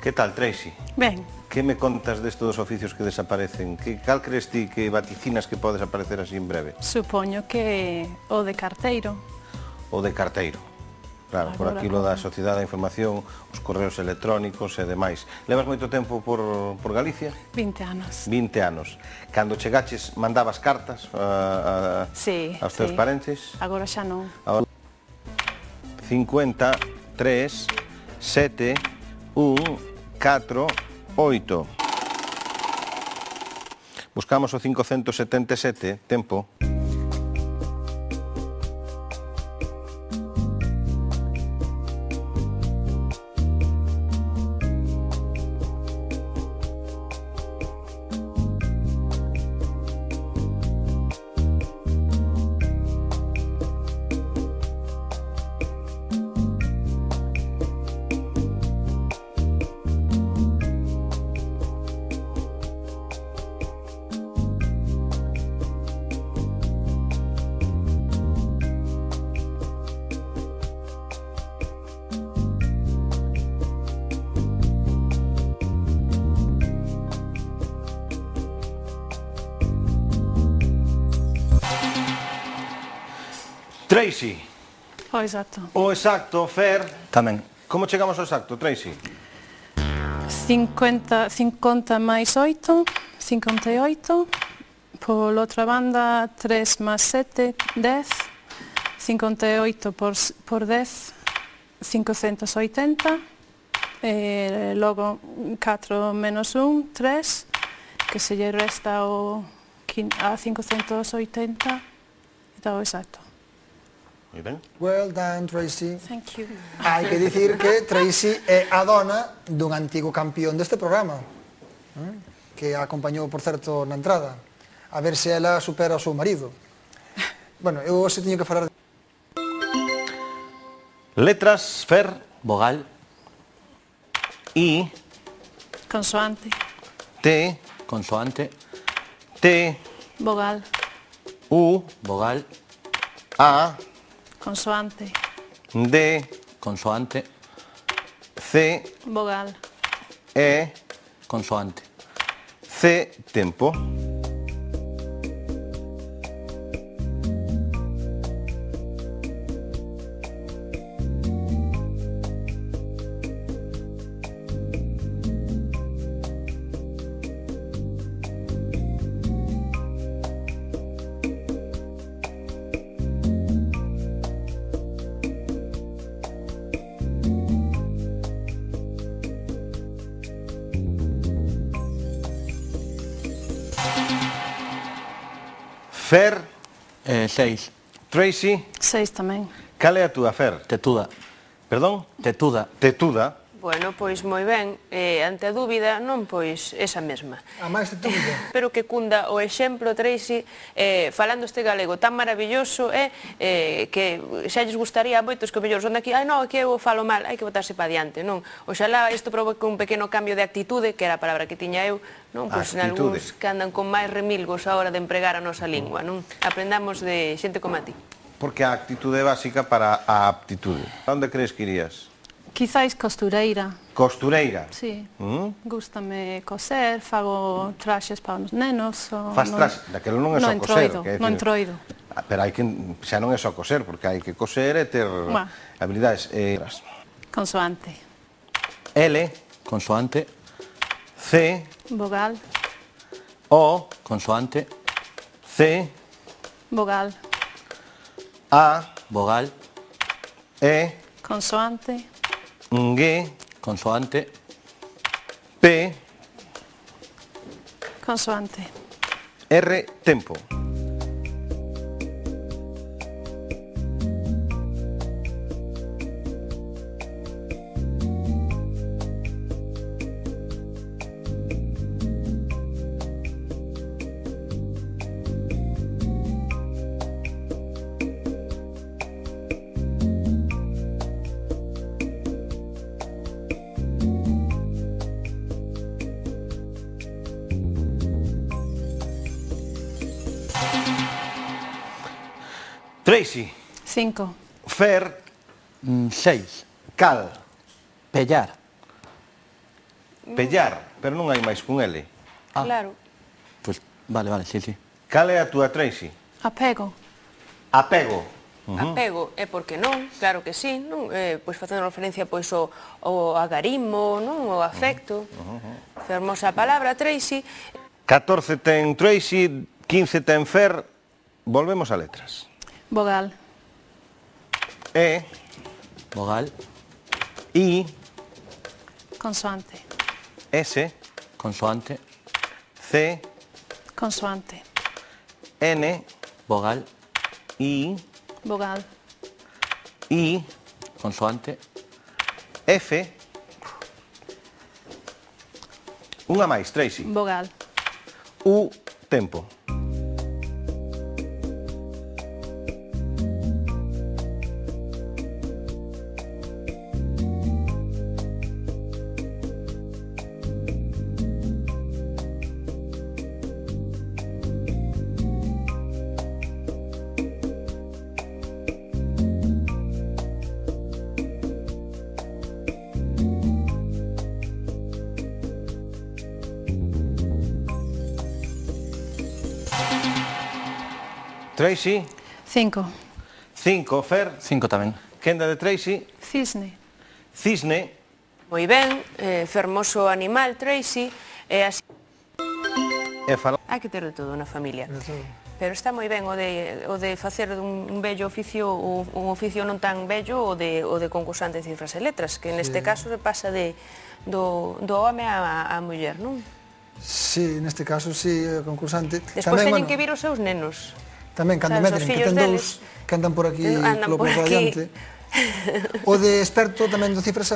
Que tal, Tracy? Ben. Que me contas destes dos oficios que desaparecen? Cal crees ti que vaticinas que podes aparecer así en breve? Supoño que o de carteiro. O de carteiro. Claro, por aquilo da Sociedade da Información, os correos electrónicos e demais. Levas moito tempo por Galicia? 20 anos. 20 anos. Cando chegaches, mandabas cartas aos teus parentes? Agora xa non. 50, 3, 7, 1, 4, 8. Buscamos o 577, tempo. Tracy. O exacto. O exacto, Fer. Tamén. Como chegamos ao exacto, Tracy? 50 máis 8, 58. Por outra banda, 3 máis 7, 10. 58 por 10, 580. Logo, 4 menos 1, 3. Que se lle resta a 580. E está o exacto. Moi ben. Well done, Tracy. Thank you. Hai que dicir que Tracy é a dona dun antigo campeón deste programa, que a acompañou, por certo, na entrada, a ver se ela supera o seu marido. Bueno, eu hoxe teño que falar de... Letras, Fer. Vogal. I. Consoante. T. Consoante. T. Vogal. U. Vogal. A. Consoante. D. Consoante. C. Vogal. E. Consoante. C. Tempo. Fer. 6. Tracy. 6 tamén. Cal é a túa, Fer? Tetuda. Perdón? Tetuda. Tetuda. Bueno, pois moi ben, ante a dúbida non pois esa mesma. A máis de dúbida. Pero que cunda o exemplo, Tracy, falando este galego tan maravilloso, que xa lles gustaría a moitos que mellor son daqui, ai non, que eu falo mal, hai que botarse pa diante, non? Oxalá isto provoque un pequeno cambio de actitude, que era a palabra que tiña eu, non? Pois nalgúns que andan con máis remilgos a hora de empregar a nosa lingua, non? Aprendamos de xente como a ti. Porque a actitude é básica para a aptitude. Onde crees que irías? Quizáis costureira. Costureira? Sí. Gústame coser, fago traxes para os nenos. Faz traxes? Daquelo non é só coser. Non entroido. Pero hai que, xa non é só coser, porque hai que coser e ter habilidades. Consoante. L. Consoante. C. Vogal. O. Consoante. C. Vogal. A. Vogal. E. Consoante. G. Consoante. P. Consoante. R. Tempo. Tracy. 5. Fer. 6. Cal. Pellar. Pellar, pero non hai máis con L. Claro. Pues vale, sí. Cal é a túa, Tracy? Apego. Apego. Apego, é porque non, claro que sí, non? Pois facendo referencia pois ao agarimo, non? O afecto. Fermosa palabra, Tracy. 14 ten Tracy, 15 ten Fer. Volvemos a letras. Vogal. E, Vogal. I, Consoante. S, Consoante. C, Consoante. N, Vogal. I, Vogal. I, Consoante. F. Unha máis, Tracy. Vogal. U, tempo. Tracy, 5. 5, Fer. 5 tamén. Quenda de Tracy, Cisne. Cisne. Moi ben, fermoso animal, Tracy. Así... E fala... Hai que ter de todo na familia. Pero está moi ben o de facer un bello oficio, un oficio non tan bello, o de concursante de cifras e letras, que neste caso se pasa do home á muller, non? Sí, neste caso, sí, concursante. Despois teñen que vir os seus nenos. Tamén, cando Sabes, medren, os que fillos ten deles dous que andan por aquí andan polo por aquí. radiante. O de experto tamén do cifras é